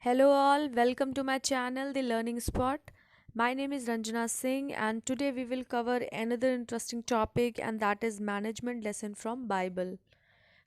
Hello, all. Welcome to my channel, The Learning Spot. My name is Ranjana Singh, and today we will cover another interesting topic, and that is management lesson from Bible.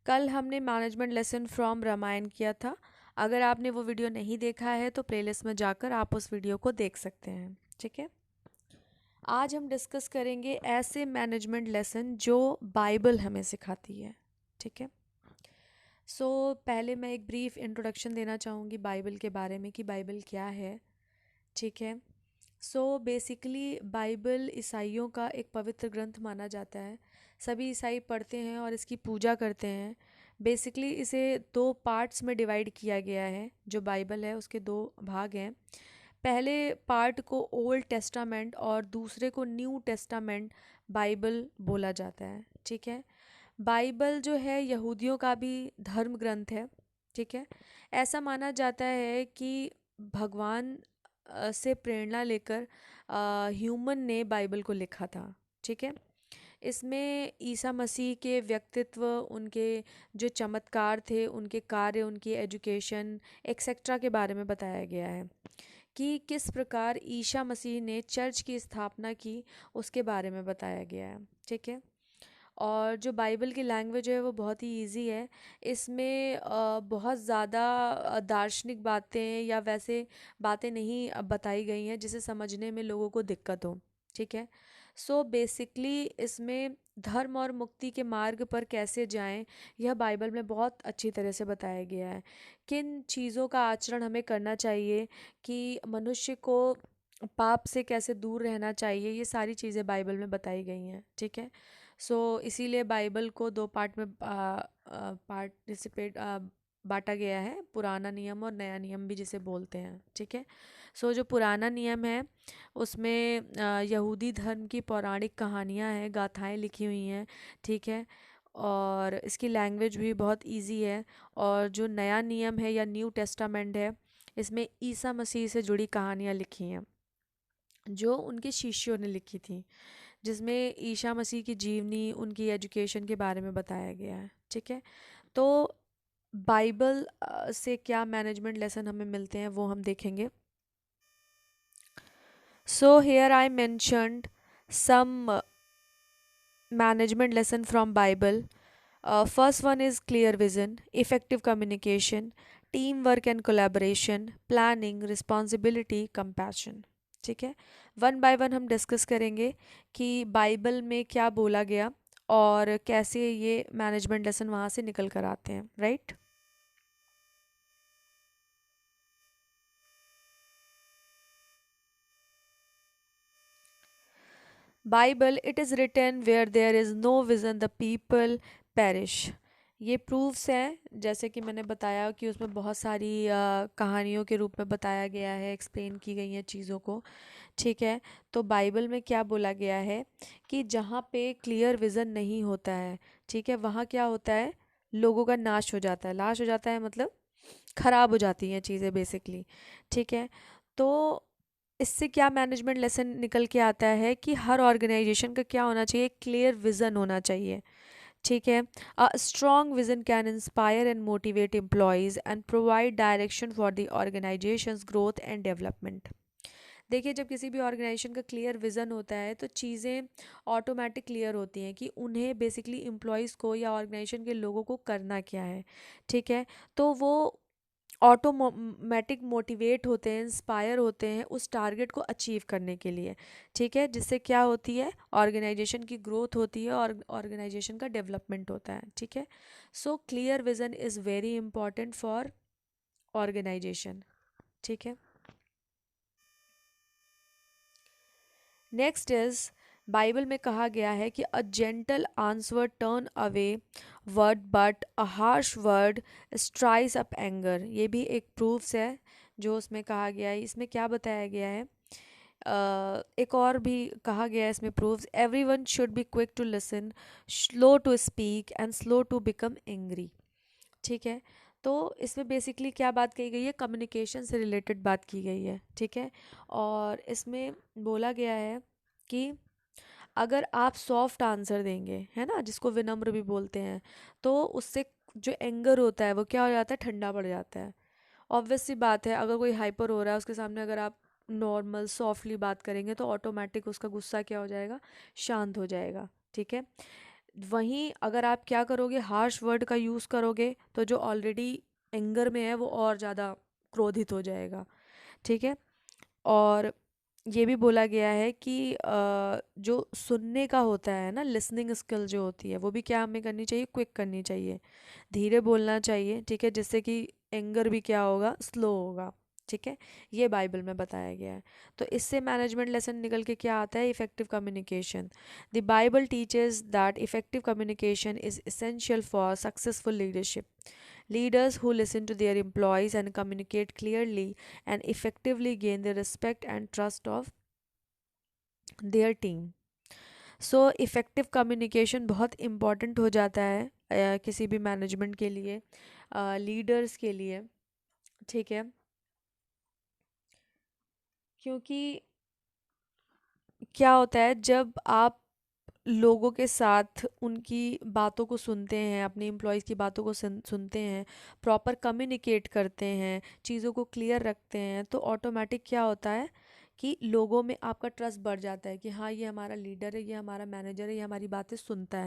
कल हमने management lesson from Ramayan किया था। अगर आपने वो video नहीं देखा है तो प्लेलिस्ट में जाकर आप उस वीडियो को देख सकते हैं। ठीक है। आज हम डिस्कस करेंगे ऐसे मैनेजमेंट लेसन जो बाइबल हमें सिखाती है। ठीक है। पहले मैं एक ब्रीफ इंट्रोडक्शन देना चाहूँगी बाइबल के बारे में कि बाइबल क्या है। ठीक है। बेसिकली बाइबल ईसाइयों का एक पवित्र ग्रंथ माना जाता है। सभी ईसाई पढ़ते हैं और इसकी पूजा करते हैं। बेसिकली इसे दो पार्ट्स में डिवाइड किया गया है। जो बाइबल है उसके दो भाग हैं। पहले पार्ट को ओल्ड टेस्टामेंट और दूसरे को न्यू टेस्टामेंट बाइबल बोला जाता है। ठीक है। बाइबल जो है यहूदियों का भी धर्म ग्रंथ है। ठीक है। ऐसा माना जाता है कि भगवान से प्रेरणा लेकर ह्यूमन ने बाइबल को लिखा था। ठीक है। इसमें ईसा मसीह के व्यक्तित्व, उनके जो चमत्कार थे, उनके कार्य, उनकी एजुकेशन एक्सेट्रा के बारे में बताया गया है कि किस प्रकार ईसा मसीह ने चर्च की स्थापना की, उसके बारे में बताया गया है। ठीक है। और जो बाइबल की लैंग्वेज है वो बहुत ही इजी है। इसमें बहुत ज़्यादा दार्शनिक बातें या वैसे बातें नहीं बताई गई हैं जिसे समझने में लोगों को दिक्कत हो। ठीक है। बेसिकली इसमें धर्म और मुक्ति के मार्ग पर कैसे जाएं, यह बाइबल में बहुत अच्छी तरह से बताया गया है। किन चीज़ों का आचरण हमें करना चाहिए, कि मनुष्य को पाप से कैसे दूर रहना चाहिए, ये सारी चीज़ें बाइबल में बताई गई हैं। ठीक है। इसीलिए बाइबल को दो पार्ट में पार्टिसिपेट बांटा गया है, पुराना नियम और नया नियम भी जिसे बोलते हैं। ठीक है। जो पुराना नियम है उसमें यहूदी धर्म की पौराणिक कहानियाँ हैं, गाथाएं लिखी हुई हैं। ठीक है। और इसकी लैंग्वेज भी बहुत इजी है। और जो नया नियम है या न्यू टेस्टामेंट है, इसमें ईसा मसीह से जुड़ी कहानियाँ लिखी हैं जो उनके शिष्यों ने लिखी थी, जिसमें ईसा मसीह की जीवनी, उनकी एजुकेशन के बारे में बताया गया है। ठीक है। तो बाइबल से क्या मैनेजमेंट लेसन हमें मिलते हैं वो हम देखेंगे। Here I mentioned some management lesson from Bible. First one is clear vision, effective communication, teamwork and collaboration, planning, responsibility, compassion. ठीक है। वन बाय वन हम डिस्कस करेंगे कि बाइबल में क्या बोला गया और कैसे ये मैनेजमेंट लेसन वहाँ से निकल कर आते हैं। Right. Bible it is written where there is no vision the people perish. ये प्रूफ्स हैं, जैसे कि मैंने बताया कि उसमें बहुत सारी कहानियों के रूप में बताया गया है, एक्सप्लेन की गई हैं चीज़ों को। ठीक है। तो बाइबल में क्या बोला गया है कि जहाँ पे क्लियर विज़न नहीं होता है, ठीक है, वहाँ क्या होता है, लोगों का नाश हो जाता है। नाश हो जाता है मतलब ख़राब हो जाती हैं चीज़ें बेसिकली। ठीक है। तो इससे क्या मैनेजमेंट लेसन निकल के आता है कि हर ऑर्गेनाइजेशन का क्या होना चाहिए, क्लियर विज़न होना चाहिए। ठीक है। A strong vision can inspire and motivate employees and provide direction for the organisations growth and development. देखिए, जब किसी भी ऑर्गेनाइजेशन का क्लियर विज़न होता है तो चीज़ें ऑटोमेटिक क्लियर होती हैं कि उन्हें बेसिकली एम्प्लॉयज़ को या ऑर्गेनाइजेशन के लोगों को करना क्या है। ठीक है। तो वो ऑटोमेटिक मोटिवेट होते हैं, इंस्पायर होते हैं उस टारगेट को अचीव करने के लिए। ठीक है। जिससे क्या होती है, ऑर्गेनाइजेशन की ग्रोथ होती है और ऑर्गेनाइजेशन का डेवलपमेंट होता है। ठीक है। Clear vision is very important for organisation. ठीक है। नेक्स्ट इज, बाइबल में कहा गया है कि a gentle answer turn away word but a harsh word stirs up anger. ये भी एक प्रूफ्स है जो उसमें कहा गया है। इसमें क्या बताया गया है, एक और भी कहा गया है इसमें proofs, every one should be quick to listen, slow to speak and slow to become angry. ठीक है। तो इसमें बेसिकली क्या बात कही गई है, कम्युनिकेशन से रिलेटेड बात की गई है। ठीक है। और इसमें बोला गया है कि अगर आप सॉफ्ट आंसर देंगे, है ना, जिसको विनम्र भी बोलते हैं, तो उससे जो एंगर होता है वो क्या हो जाता है, ठंडा पड़ जाता है। ऑब्वियस सी बात है, अगर कोई हाइपर हो रहा है उसके सामने अगर आप नॉर्मल सॉफ्टली बात करेंगे तो ऑटोमेटिक उसका गुस्सा क्या हो जाएगा, शांत हो जाएगा। ठीक है। वहीं अगर आप क्या करोगे, हार्श वर्ड का यूज़ करोगे तो जो ऑलरेडी एंगर में है वो और ज़्यादा क्रोधित हो जाएगा। ठीक है। और ये भी बोला गया है कि जो सुनने का होता है ना, लिसनिंग स्किल जो होती है वो भी क्या हमें करनी चाहिए, क्विक करनी चाहिए, धीरे बोलना चाहिए। ठीक है, जिससे कि एंगर भी क्या होगा, स्लो होगा। ठीक है, ये बाइबल में बताया गया है। तो इससे मैनेजमेंट लेसन निकल के क्या आता है, effective communication. The Bible teaches that effective communication is essential for successful leadership. Leaders who listen to their employees and communicate clearly and effectively gain the respect and trust of their team. So effective communication बहुत important हो जाता है किसी भी management के लिए, leaders के लिए। ठीक है, क्योंकि क्या होता है जब आप लोगों के साथ उनकी बातों को सुनते हैं, अपने एम्प्लॉयज़ की बातों को सुनते हैं, प्रॉपर कम्युनिकेट करते हैं, चीज़ों को क्लियर रखते हैं, तो ऑटोमेटिक क्या होता है कि लोगों में आपका ट्रस्ट बढ़ जाता है कि हाँ ये हमारा लीडर है, ये हमारा मैनेजर है, ये हमारी बातें सुनता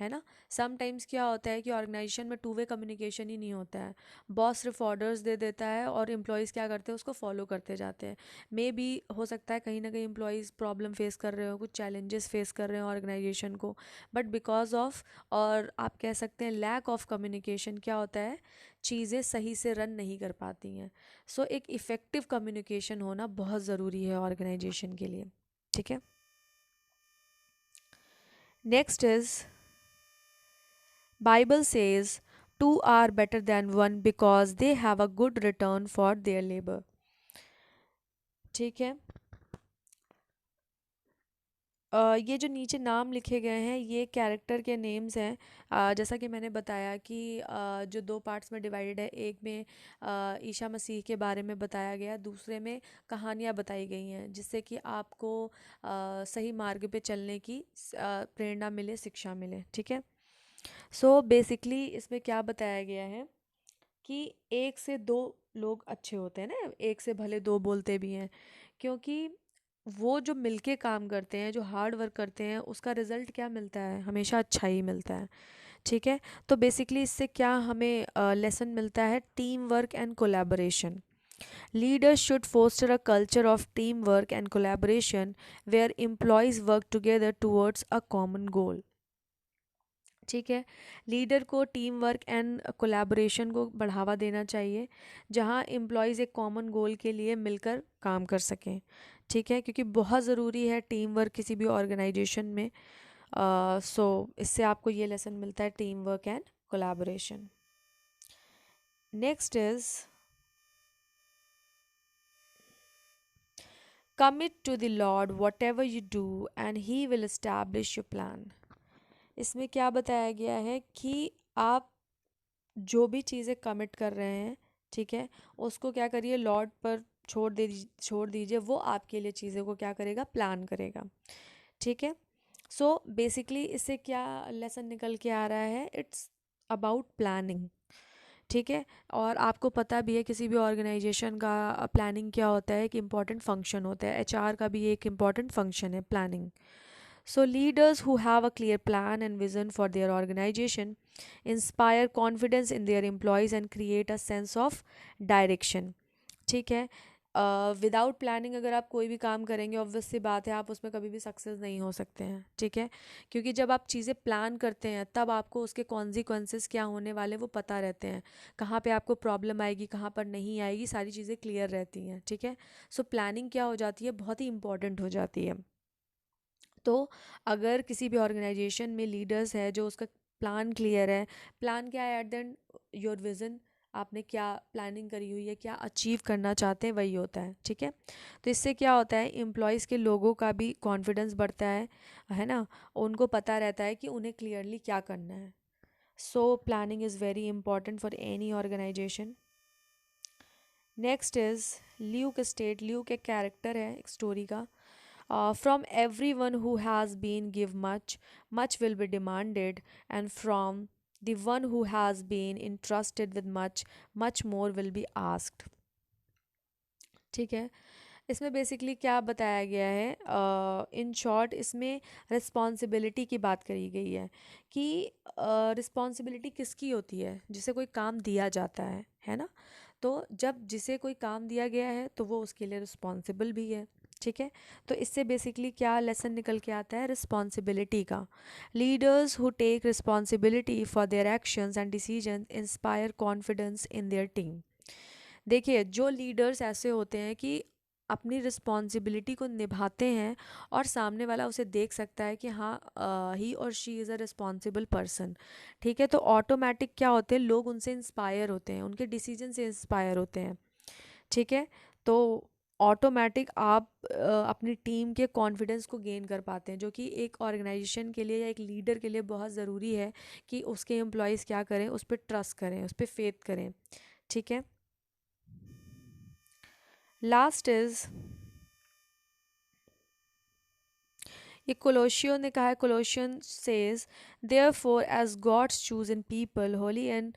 है ना। समटाइम्स क्या होता है कि ऑर्गेनाइजेशन में टू वे कम्युनिकेशन ही नहीं होता है। बॉस सिर्फ ऑर्डर्स दे देता है और एम्प्लॉयज़ क्या करते हैं, उसको फॉलो करते जाते हैं। मे बी हो सकता है कहीं ना कहीं एम्प्लॉयज़ प्रॉब्लम फेस कर रहे हो, कुछ चैलेंजेस फेस कर रहे हो ऑर्गेनाइजेशन को, बट बिकॉज ऑफ, और आप कह सकते हैं लैक ऑफ कम्युनिकेशन, क्या होता है, चीज़ें सही से रन नहीं कर पाती हैं। सो एक इफ़ेक्टिव कम्युनिकेशन होना बहुत ज़रूरी है ऑर्गेनाइजेशन के लिए। ठीक है। Next is, Bible says two are better than one because they have a good return for their labour. ठीक है। ये जो नीचे नाम लिखे गए हैं ये कैरेक्टर के नेम्स हैं। जैसा कि मैंने बताया कि जो दो पार्ट्स में डिवाइडेड है, एक में ईसा मसीह के बारे में बताया गया, दूसरे में कहानियाँ बताई गई हैं जिससे कि आपको सही मार्ग पे चलने की प्रेरणा मिले, शिक्षा मिले। ठीक है। सो बेसिकली इसमें क्या बताया गया है कि एक से दो लोग अच्छे होते हैं ना, एक से भले दो बोलते भी हैं, क्योंकि वो जो मिलके काम करते हैं, जो हार्ड वर्क करते हैं, उसका रिजल्ट क्या मिलता है, हमेशा अच्छा ही मिलता है। ठीक है। तो बेसिकली इससे क्या हमें लेसन मिलता है, team work and collaboration. Leaders should foster a culture of team work and collaboration where employees work together towards a common goal. ठीक है। लीडर को टीम वर्क एंड कोलैबोरेशन को बढ़ावा देना चाहिए, जहां एम्प्लॉयज़ एक कॉमन गोल के लिए मिलकर काम कर सकें। ठीक है, क्योंकि बहुत ज़रूरी है टीम वर्क किसी भी ऑर्गेनाइजेशन में। सो इससे आपको ये लेसन मिलता है, team work and collaboration. Next is, commit to the lord whatever you do and he will establish your plan. इसमें क्या बताया गया है कि आप जो भी चीज़ें कमिट कर रहे हैं, ठीक है, उसको क्या करिए, लॉर्ड पर छोड़ दीजिए, वो आपके लिए चीज़ों को क्या करेगा, प्लान करेगा। ठीक है। सो बेसिकली इससे क्या लेसन निकल के आ रहा है, इट्स अबाउट प्लानिंग। ठीक है। और आपको पता भी है किसी भी ऑर्गेनाइजेशन का प्लानिंग क्या होता है, एक इम्पॉर्टेंट फंक्शन होता है, एचआर का भी एक इम्पॉर्टेंट फंक्शन है planning. So, leaders who have a clear plan and vision for their organization inspire confidence in their employees and create a sense of direction. ठीक है। विदाउट प्लानिंग अगर आप कोई भी काम करेंगे, ऑब्वियस सी बात है आप उसमें कभी भी सक्सेस नहीं हो सकते हैं। ठीक है, क्योंकि जब आप चीज़ें प्लान करते हैं तब आपको उसके कॉन्सिक्वेंसेस क्या होने वाले वो पता रहते हैं, कहाँ पे आपको प्रॉब्लम आएगी, कहाँ पर नहीं आएगी, सारी चीज़ें क्लियर रहती हैं। ठीक है। सो प्लानिंग क्या हो जाती है, बहुत ही इंपॉर्टेंट हो जाती है। तो अगर किसी भी ऑर्गेनाइजेशन में लीडर्स है जो उसका प्लान क्लियर है, प्लान क्या है, at the end your vision, आपने क्या प्लानिंग करी हुई है, क्या अचीव करना चाहते हैं, वही होता है। ठीक है। तो इससे क्या होता है, एम्प्लॉयज़ के लोगों का भी कॉन्फिडेंस बढ़ता है ना, उनको पता रहता है कि उन्हें क्लियरली क्या करना है। So planning is very important for any organisation. Next is Luke state. Luke एक कैरेक्टर है एक स्टोरी का। From everyone who has been give much, much will be demanded, and from The one who has been entrusted with much, much more will be asked. ठीक है। इसमें basically क्या बताया गया है, इन शॉर्ट इसमें रिस्पॉन्सिबिलिटी की बात करी गई है कि रिस्पॉन्सिबिलिटी किसकी होती है, जिसे कोई काम दिया जाता है ना। तो जब जिसे कोई काम दिया गया है तो वो उसके लिए रिस्पॉन्सिबल भी है। ठीक है। तो इससे बेसिकली क्या लेसन निकल के आता है रिस्पॉन्सिबिलिटी का। Leaders who take responsibility for their actions and decision inspire confidence in their team. देखिए, जो लीडर्स ऐसे होते हैं कि अपनी रिस्पॉन्सिबिलिटी को निभाते हैं और सामने वाला उसे देख सकता है कि हाँ, ही और she is a responsible person. ठीक है। तो ऑटोमेटिक क्या होते हैं, लोग उनसे इंस्पायर होते हैं, उनके डिसीजन से इंस्पायर होते हैं। ठीक है। तो ऑटोमेटिक आप अपनी टीम के कॉन्फिडेंस को गेन कर पाते हैं, जो कि एक ऑर्गेनाइजेशन के लिए या एक लीडर के लिए बहुत ज़रूरी है कि उसके एम्प्लॉयज़ क्या करें, उस पर ट्रस्ट करें, उस पर फेथ करें। ठीक है। लास्ट इज ये कोलोशियो ने कहा है। Colossians says therefore as God's chosen people holy and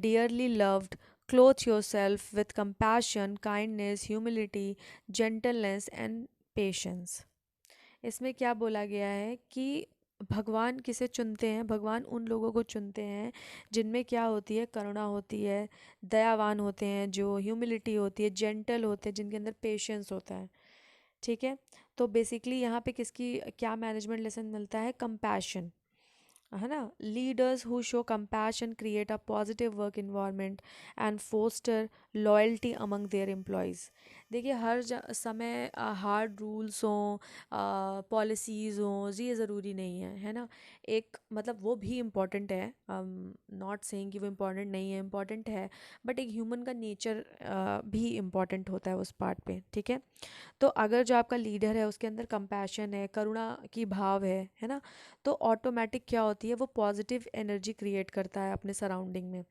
dearly loved, clothe yourself with compassion, kindness, humility, gentleness and patience। इसमें क्या बोला गया है कि भगवान किसे चुनते हैं, भगवान उन लोगों को चुनते हैं जिनमें क्या होती है, करुणा होती है, दयावान होते हैं, जो ह्यूमिलिटी होती है, जेंटल होते हैं, जिनके अंदर पेशेंस होता है। ठीक है। तो बेसिकली यहाँ पे किसकी क्या मैनेजमेंट लेसन मिलता है, कंपैशन, है ना। Leaders who show compassion create a positive work environment and foster loyalty among their employees. देखिए, हर समय हार्ड रूल्स हों, पॉलिसीज़ हों, ये ज़रूरी नहीं है ना। एक मतलब वो भी इम्पॉर्टेंट है, नॉट सेइंग कि वो इम्पॉर्टेंट नहीं है, इम्पॉर्टेंट है, बट एक ह्यूमन का नेचर भी इम्पॉर्टेंट होता है उस पार्ट पे। ठीक है। तो अगर जो आपका लीडर है उसके अंदर कंपैशन है, करुणा की भाव है ना, तो ऑटोमेटिक क्या होती है, वो पॉजिटिव एनर्जी क्रिएट करता है अपने सराउंडिंग में।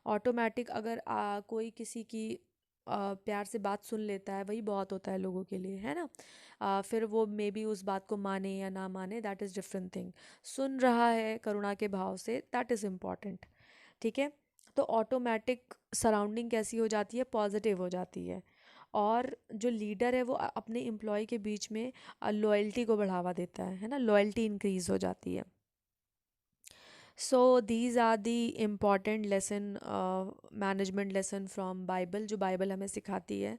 ऑटोमेटिक अगर कोई किसी की प्यार से बात सुन लेता है, वही बहुत होता है लोगों के लिए, है ना। फिर वो मे बी उस बात को माने या ना माने, दैट इज़ डिफरेंट थिंग। सुन रहा है करुणा के भाव से, दैट इज़ इम्पॉर्टेंट। ठीक है। तो ऑटोमेटिक सराउंडिंग कैसी हो जाती है, पॉजिटिव हो जाती है। और जो लीडर है वो अपने एम्प्लॉय के बीच में लॉयल्टी को बढ़ावा देता है ना, लॉयल्टी इंक्रीज हो जाती है। So these are the important lesson, management lesson from Bible, जो बाइबल हमें सिखाती है।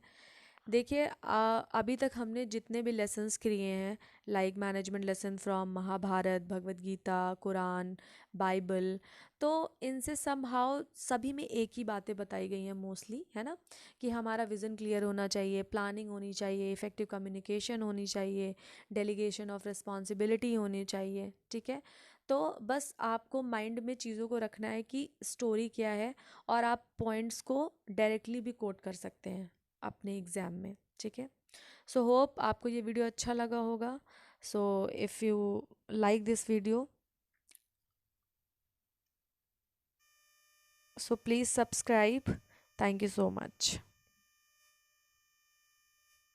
देखिए, अभी तक हमने जितने भी लेसन्स किए हैं, like management lesson from Mahabharat, Bhagavad Gita, Quran, Bible, तो इनसे समहाउ सभी में एक ही बातें बताई गई हैं मोस्टली, है ना। कि हमारा विज़न क्लियर होना चाहिए, प्लानिंग होनी चाहिए, इफ़ेक्टिव कम्युनिकेशन होनी चाहिए, डेलीगेशन ऑफ रिस्पॉन्सिबिलिटी होनी चाहिए। ठीक है। तो बस आपको माइंड में चीज़ों को रखना है कि स्टोरी क्या है, और आप पॉइंट्स को डायरेक्टली भी कोट कर सकते हैं अपने एग्ज़ाम में। ठीक है। सो होप आपको ये वीडियो अच्छा लगा होगा। So if you like this video, so please subscribe. Thank you so much.